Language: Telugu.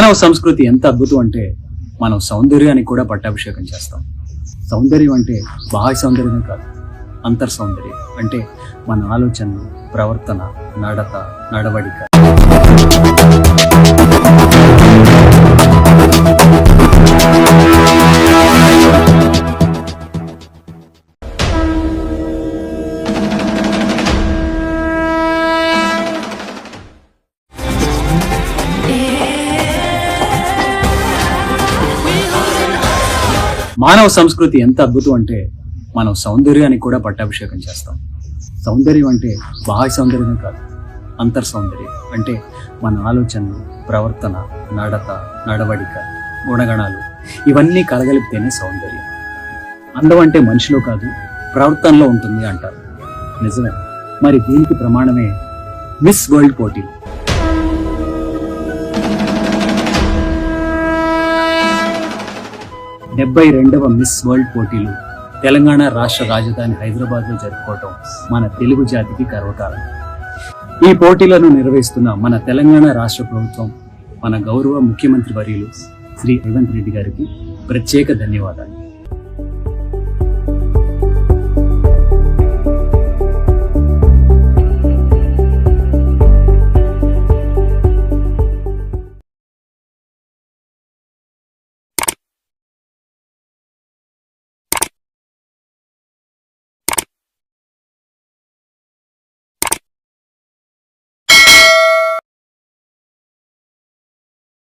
మానవ సంస్కృతి ఎంత అద్భుతం అంటే మనం సౌందర్యానికి కూడా పట్టాభిషేకం చేస్తాం. సౌందర్యం అంటే బాహ్య సౌందర్యమే కాదు, అంతర్ సౌందర్యం అంటే మన ఆలోచనలు, ప్రవర్తన, నడత, నడవడిక. మానవ సంస్కృతి ఎంత అద్భుతం అంటే మనం సౌందర్యానికి కూడా పట్టాభిషేకం చేస్తాం. సౌందర్యం అంటే బాహ్య సౌందర్యమే కాదు, అంతర్ సౌందర్యం అంటే మన ఆలోచనలు, ప్రవర్తన, నడత, నడవడిక, గుణగణాలు ఇవన్నీ కలగలిపితేనే సౌందర్యం. అందం అంటే మనిషిలో కాదు, ప్రవర్తనలో ఉంటుంది అంటారు. నిజమే. మరి దీనికి ప్రమాణమే మిస్ వరల్డ్ పోటీలు. 72వ మిస్ వరల్డ్ పోటీలు తెలంగాణ రాష్ట్ర రాజధాని హైదరాబాద్ లో జరుపుకోవటం మన తెలుగు జాతికి గర్వకారణం. ఈ పోటీలను నిర్వహిస్తున్న మన తెలంగాణ రాష్ట్ర ప్రభుత్వం, మన గౌరవ ముఖ్యమంత్రి వర్యులు శ్రీ రేవంత్ రెడ్డి గారికి ప్రత్యేక ధన్యవాదాలు.